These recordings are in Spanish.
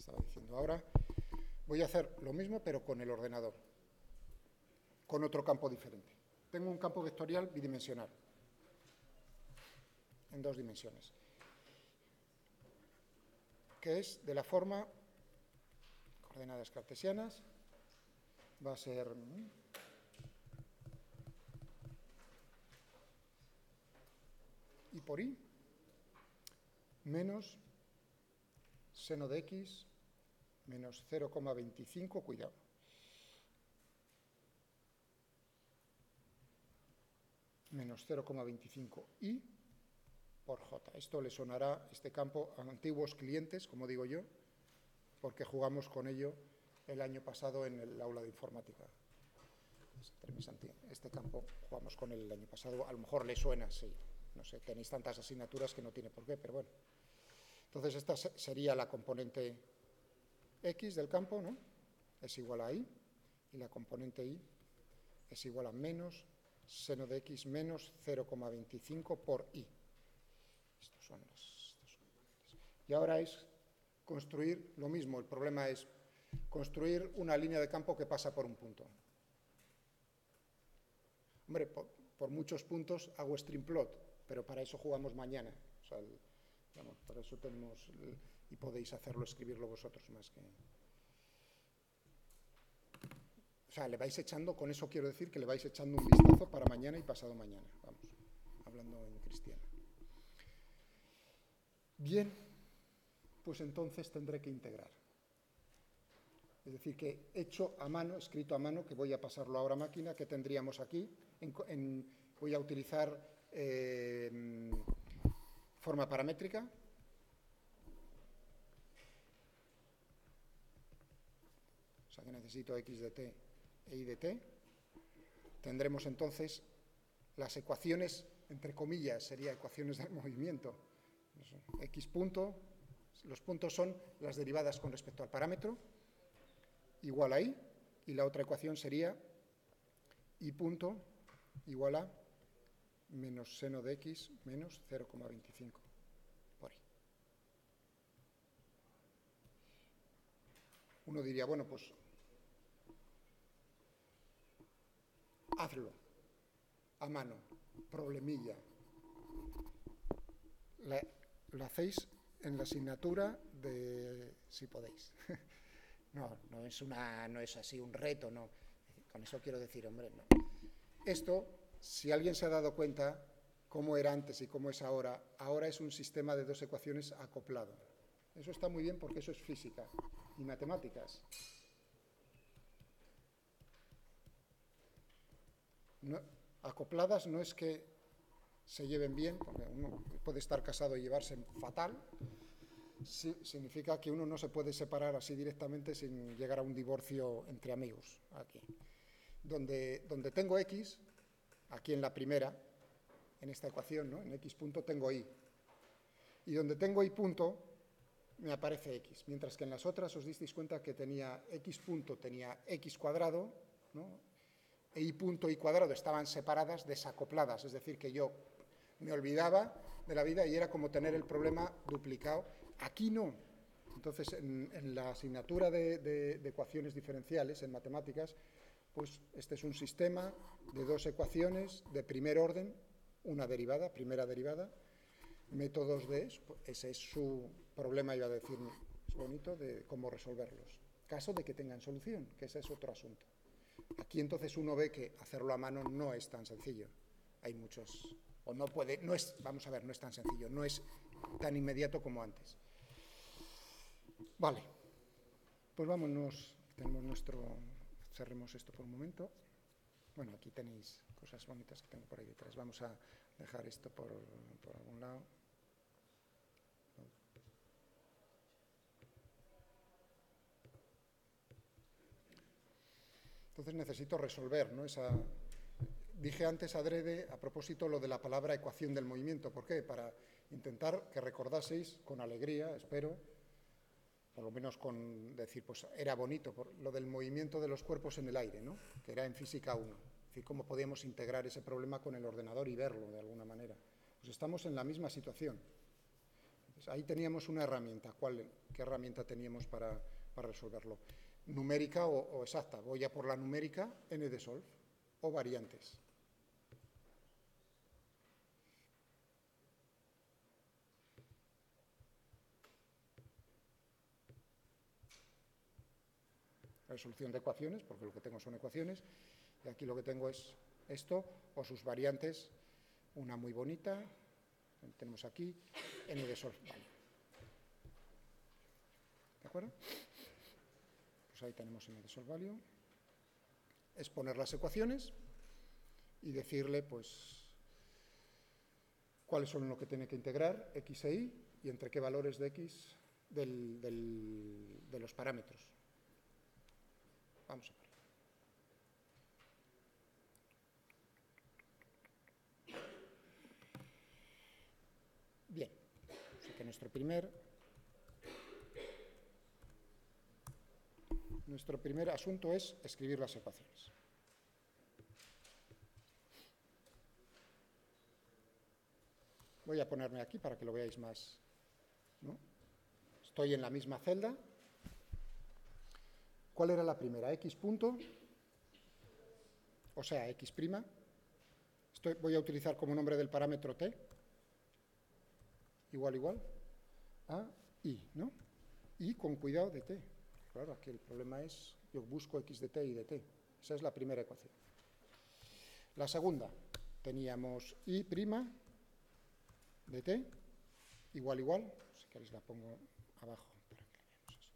estaba diciendo. Ahora voy a hacer lo mismo, pero con el ordenador, con otro campo diferente. Tengo un campo vectorial bidimensional, en 2 dimensiones, que es de la forma, coordenadas cartesianas, va a ser I por I menos seno de X menos 0,25, cuidado, menos 0,25i por J. Esto le sonará, este campo, a antiguos clientes, como digo yo, porque jugamos con ello el año pasado en el aula de informática. Este campo jugamos con él el año pasado, a lo mejor le suena, sí. No sé, tenéis tantas asignaturas que no tiene por qué, pero bueno. Entonces esta sería la componente X del campo, ¿no? Es igual a I, y la componente Y es igual a menos seno de X menos 0,25 por I. Estos son los componentes. Y ahora es construir lo mismo. El problema es construir una línea de campo que pasa por un punto. Hombre, por muchos puntos hago string plot, pero para eso jugamos mañana. O sea, para eso tenemos, y podéis hacerlo, escribirlo vosotros más que... O sea, le vais echando, con eso quiero decir que le vais echando un vistazo para mañana y pasado mañana. Vamos, hablando en cristiano. Bien, pues entonces tendré que integrar. Es decir, que hecho a mano, escrito a mano, que voy a pasarlo ahora a máquina, que tendríamos aquí. Voy a utilizar forma paramétrica. O sea que necesito x de t e y de t. Tendremos entonces las ecuaciones, entre comillas, serían ecuaciones del movimiento. X punto, los puntos son las derivadas con respecto al parámetro, igual a y la otra ecuación sería y punto igual a menos seno de x menos 0,25 por y. Uno diría, bueno, pues hazlo a mano, problemilla. Lo hacéis en la asignatura de si podéis. No es así un reto, no. Con eso quiero decir, hombre, no. Esto, si alguien se ha dado cuenta cómo era antes y cómo es ahora es un sistema de 2 ecuaciones acoplado. Eso está muy bien porque eso es física y matemáticas. No, acopladas no es que se lleven bien, porque uno puede estar casado y llevarse fatal. Sí, significa que uno no se puede separar así directamente sin llegar a un divorcio entre amigos. Aquí. Donde tengo x, aquí en la primera, en esta ecuación, ¿no? En x punto tengo y. Y donde tengo y punto, me aparece x. Mientras que en las otras os disteis cuenta que tenía x punto, tenía x cuadrado, ¿no? E y punto y cuadrado estaban separadas, desacopladas. Es decir, que yo me olvidaba de la vida y era como tener el problema duplicado. Aquí no. Entonces, en la asignatura de ecuaciones diferenciales, en matemáticas, pues este es un sistema de 2 ecuaciones de primer orden, una derivada, primera derivada, métodos de eso. Ese es su problema, iba a decir, es bonito, de cómo resolverlos. Caso de que tengan solución, que ese es otro asunto. Aquí entonces uno ve que hacerlo a mano no es tan sencillo. Hay muchos... O no puede, no es, vamos a ver, no es tan sencillo, no es tan inmediato como antes. Vale, pues vámonos, tenemos nuestro, cerremos esto por un momento. Bueno, aquí tenéis cosas bonitas que tengo por ahí detrás. Vamos a dejar esto por algún lado. Entonces necesito resolver, ¿no? Dije antes adrede, a propósito, lo de la palabra ecuación del movimiento. ¿Por qué? Para intentar que recordaseis con alegría, espero, por lo menos con decir, pues era bonito, por lo del movimiento de los cuerpos en el aire, ¿no? Que era en física 1. Es decir, cómo podíamos integrar ese problema con el ordenador y verlo de alguna manera. Pues estamos en la misma situación. Ahí teníamos una herramienta. ¿Qué herramienta teníamos para resolverlo? Numérica o exacta. Voy a por la numérica n de solve o variantes. Resolución de ecuaciones, porque lo que tengo son ecuaciones, y aquí lo que tengo es esto, o sus variantes, una muy bonita, tenemos aquí, n de solve, vale. ¿De acuerdo? Pues ahí tenemos n de solve value. Es poner las ecuaciones y decirle, pues, cuáles son lo que tiene que integrar, x e y, y entre qué valores de x de los parámetros. Vamos a ver. Bien, así que nuestro primer asunto es escribir las ecuaciones. Voy a ponerme aquí para que lo veáis más, ¿no? Estoy en la misma celda. ¿Cuál era la primera? X punto, o sea, X'. Voy a utilizar como nombre del parámetro t, igual, a y, ¿no? Y con cuidado de t. Claro, aquí el problema es, yo busco x de t y de t. Esa es la primera ecuación. La segunda, teníamos y' de t, igual, si queréis la pongo abajo para que la veamos así.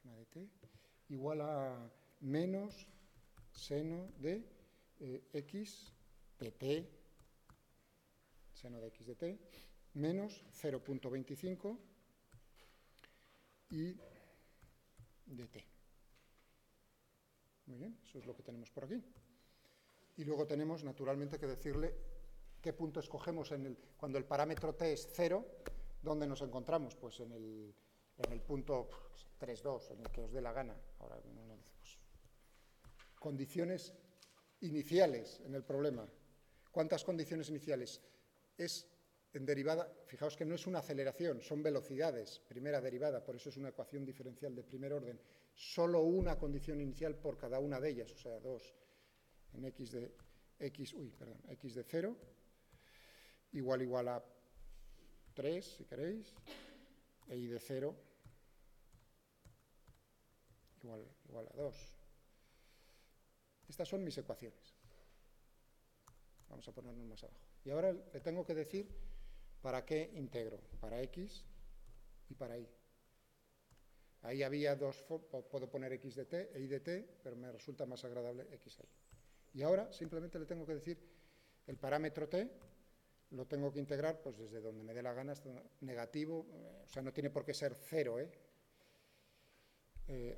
Prima de t, igual a menos seno de x de t, seno de x de t, menos 0.25 y de t. Muy bien, eso es lo que tenemos por aquí. Y luego tenemos, naturalmente, que decirle qué punto escogemos cuando el parámetro t es 0, ¿dónde nos encontramos? Pues en el punto 3,2, en el que os dé la gana. Ahora, pues, condiciones iniciales en el problema. ¿Cuántas condiciones iniciales? Es en derivada, fijaos que no es una aceleración, son velocidades, primera derivada, por eso es una ecuación diferencial de primer orden. Solo una condición inicial por cada una de ellas, o sea, 2 en x de 0, igual a 3, si queréis, e y de 0 igual a 2. Estas son mis ecuaciones. Vamos a ponernos más abajo. Y ahora le tengo que decir para qué integro, para x y para y. Ahí había dos, puedo poner x de t e y de t, pero me resulta más agradable x a y. Y ahora simplemente le tengo que decir el parámetro t, lo tengo que integrar pues desde donde me dé la gana hasta negativo, o sea, no tiene por qué ser 0,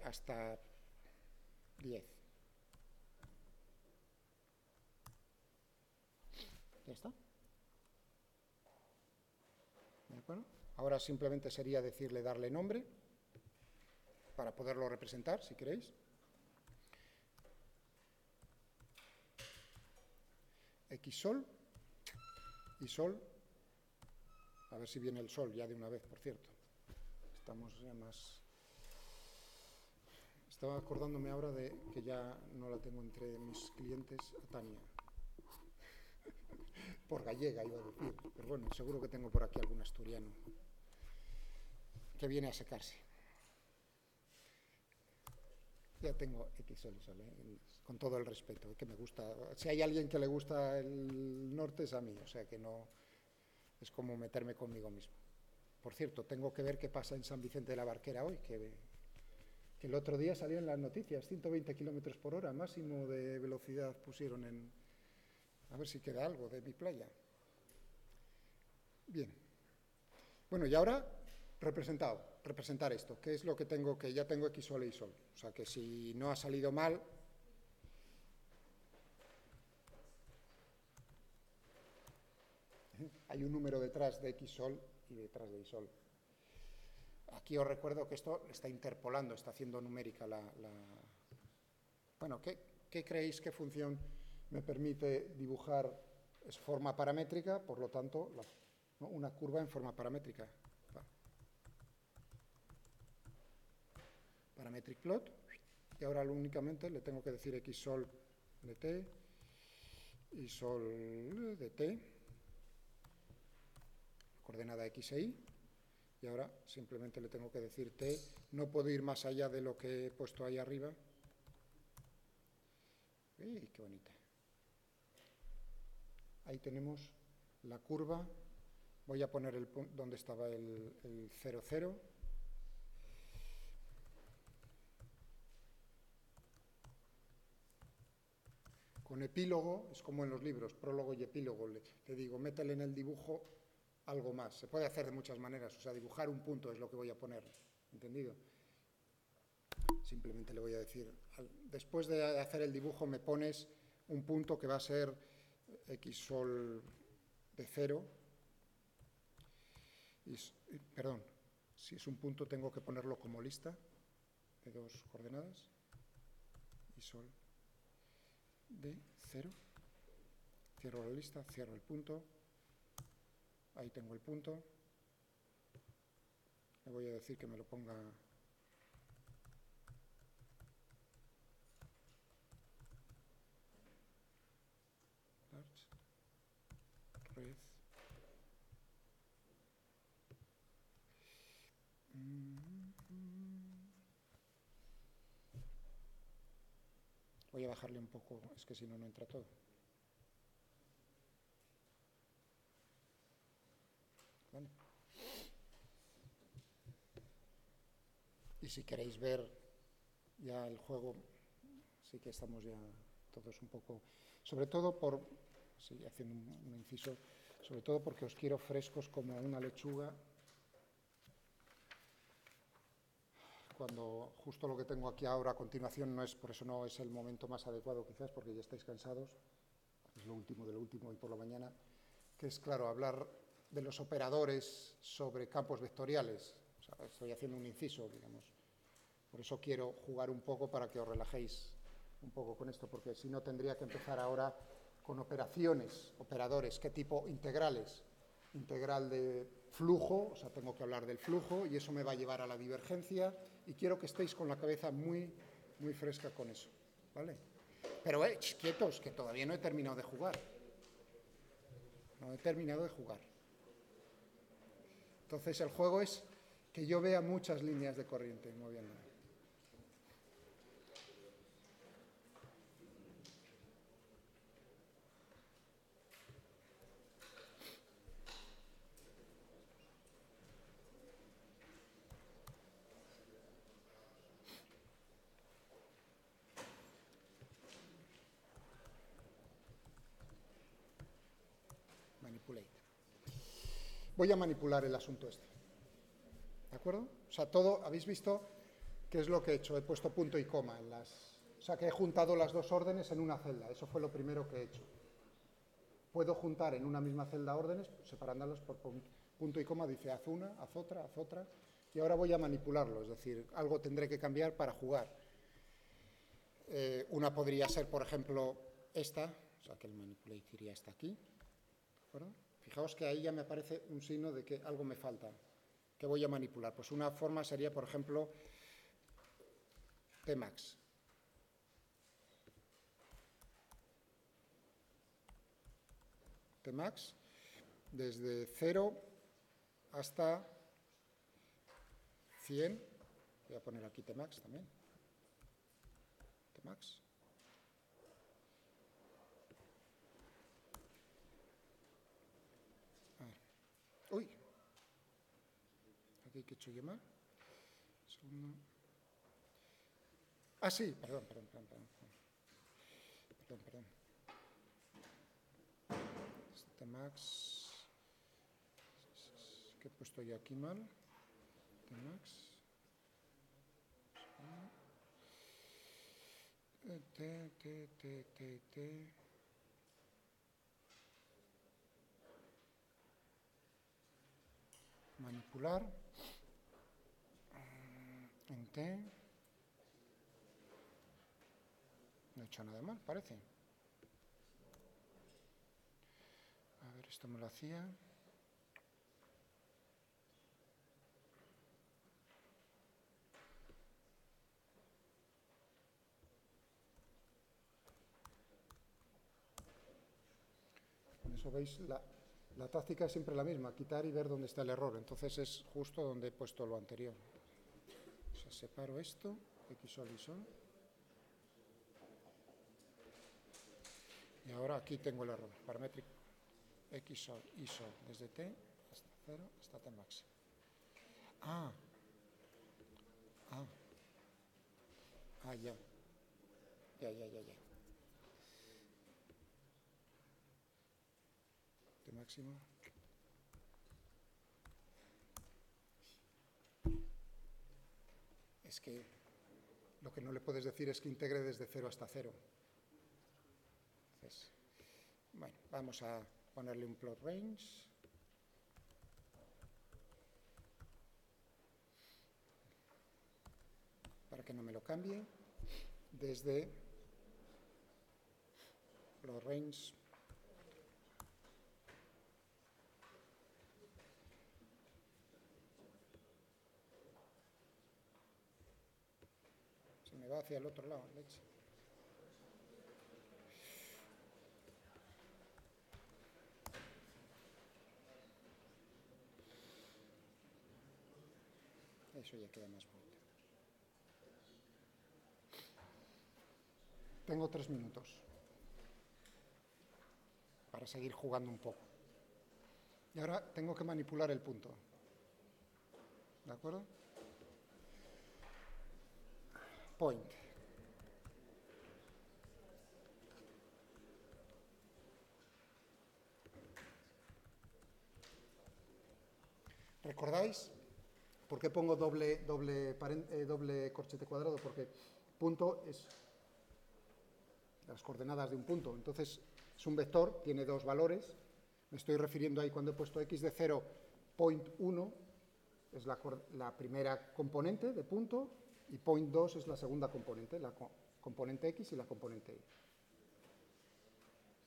hasta 10. Ya está. ¿De acuerdo? Ahora simplemente sería darle nombre para poderlo representar, si queréis. Xsol y sol, a ver si viene el sol ya de una vez, por cierto. Estamos ya más... Estaba acordándome ahora de que ya no la tengo entre mis clientes, a Tania. Por gallega, iba a decir, pero bueno, seguro que tengo por aquí algún asturiano que viene a secarse. Ya tengo Xsol y sol, con todo el respeto, que me gusta. Si hay alguien que le gusta el norte es a mí, o sea que no es como meterme conmigo mismo. Por cierto, tengo que ver qué pasa en San Vicente de la Barquera hoy, que el otro día salió en las noticias, 120 kilómetros por hora, máximo de velocidad pusieron en... A ver si queda algo de mi playa. Bien. Bueno, y ahora representar esto, que es lo que tengo, que ya tengo Xsol y sol. O sea que si no ha salido mal, hay un número detrás de Xsol y detrás de Isol. Aquí os recuerdo que esto está interpolando, está haciendo numérica Bueno, ¿qué creéis que función me permite dibujar? Es forma paramétrica, por lo tanto, una curva en forma paramétrica. parametric plot, y ahora únicamente le tengo que decir x sol de t y sol de t, coordenada x e y, y ahora simplemente le tengo que decir t, no puedo ir más allá de lo que he puesto ahí arriba. ¡Uy, qué bonita! Ahí tenemos la curva. Voy a poner el punto donde estaba el 0, 0. Con epílogo, es como en los libros, prólogo y epílogo. Le digo, métele en el dibujo algo más. Se puede hacer de muchas maneras, o sea, dibujar un punto es lo que voy a poner, ¿entendido? Simplemente le voy a decir, después de hacer el dibujo me pones un punto que va a ser x sol de 0. Perdón, si es un punto tengo que ponerlo como lista de 2 coordenadas. Y sol de 0. Cierro la lista, cierro el punto. Ahí tengo el punto. Le voy a decir que me lo ponga red. Voy a bajarle un poco, es que si no, no entra todo. ¿Vale? Y si queréis ver ya el juego, sí que estamos ya todos un poco, sobre todo por, sí, haciendo un inciso, sobre todo porque os quiero frescos como una lechuga, cuando justo lo que tengo aquí ahora a continuación no es, por eso no es el momento más adecuado quizás, porque ya estáis cansados, es lo último de lo último hoy por la mañana, que es, claro, hablar de los operadores sobre campos vectoriales. O sea, estoy haciendo un inciso, digamos. Por eso quiero jugar un poco para que os relajéis un poco con esto, porque si no tendría que empezar ahora con operaciones, operadores, ¿qué tipo? Integrales. Integral de flujo, o sea, tengo que hablar del flujo y eso me va a llevar a la divergencia y quiero que estéis con la cabeza muy, muy fresca con eso, ¿vale? Pero, quietos, que todavía no he terminado de jugar. No he terminado de jugar. Entonces, el juego es que yo vea muchas líneas de corriente moviéndome. Manipulate. Voy a manipular el asunto este. ¿De acuerdo? O sea, todo, habéis visto qué es lo que he hecho. He puesto punto y coma en las... O sea, que he juntado las dos órdenes en una celda. Eso fue lo primero que he hecho. Puedo juntar en una misma celda órdenes, separándolas por punto y coma. Dice, haz una, haz otra, haz otra. Y ahora voy a manipularlo. Es decir, algo tendré que cambiar para jugar. Una podría ser, por ejemplo, esta. O sea, que el manipulate iría hasta aquí. ¿De acuerdo? Fijaos que ahí ya me aparece un signo de que algo me falta. ¿Qué voy a manipular? Pues una forma sería, por ejemplo, Tmax. Tmax, desde 0 hasta 100. Voy a poner aquí Tmax también. Tmax. A ver. Uy. Aquí que he hecho yo mal. Segundo. Ah, sí, perdón. Tmax. ¿Qué he puesto yo aquí mal? Tmax. Manipular. En T. No he hecho nada mal, parece. A ver, esto me lo hacía. Eso veis, la táctica es siempre la misma, quitar y ver dónde está el error. Entonces es justo donde he puesto lo anterior. O sea, separo esto, xsol y sol. Y ahora aquí tengo el error, paramétrico xsol y sol, desde t hasta 0 hasta t máximo. Ah, ya. T máximo. Es que lo que no le puedes decir es que integre desde 0 hasta 0. Entonces, bueno, vamos a ponerle un plot range. Para que no me lo cambie. Desde plot range. Se me va hacia el otro lado, leche. Eso ya queda más bonito. Tengo 3 minutos para seguir jugando un poco. Y ahora tengo que manipular el punto. ¿De acuerdo? Point. ¿Recordáis por qué pongo doble corchete cuadrado? Porque punto es las coordenadas de un punto. Entonces, es un vector, tiene 2 valores. Me estoy refiriendo ahí cuando he puesto x de 0, point 1 es la primera componente de punto y point 2 es la segunda componente, la componente x y la componente y.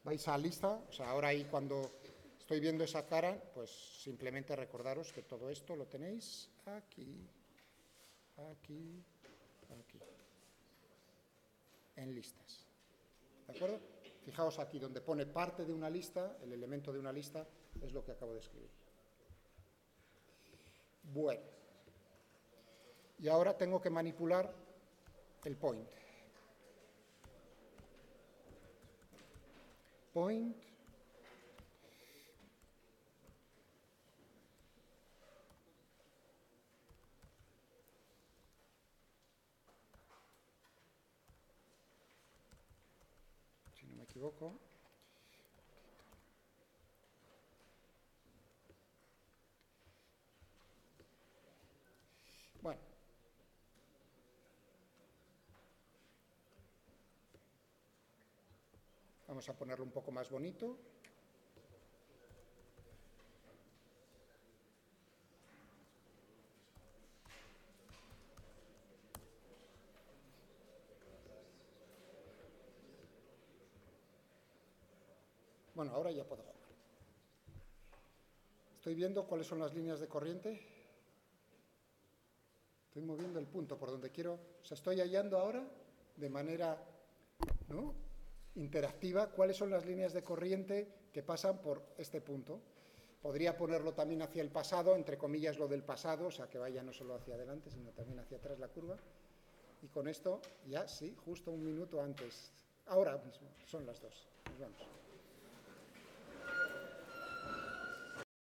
Vais a lista, o sea, ahora ahí cuando estoy viendo esa cara, pues simplemente recordaros que todo esto lo tenéis aquí, aquí, aquí, en listas. ¿De acuerdo? Fijaos aquí donde pone parte de una lista, el elemento de una lista es lo que acabo de escribir. Bueno, y ahora tengo que manipular el point. Point. Si no me equivoco. Bueno. Vamos a ponerlo un poco más bonito. Bueno, ahora ya puedo jugar. Estoy viendo cuáles son las líneas de corriente. Estoy moviendo el punto por donde quiero. O sea, estoy hallando ahora de manera, ¿no?, interactiva cuáles son las líneas de corriente que pasan por este punto. Podría ponerlo también hacia el pasado, entre comillas lo del pasado, o sea, que vaya no solo hacia adelante, sino también hacia atrás la curva. Y con esto, ya sí, justo un minuto antes. Ahora mismo, son las 2. Nos vamos.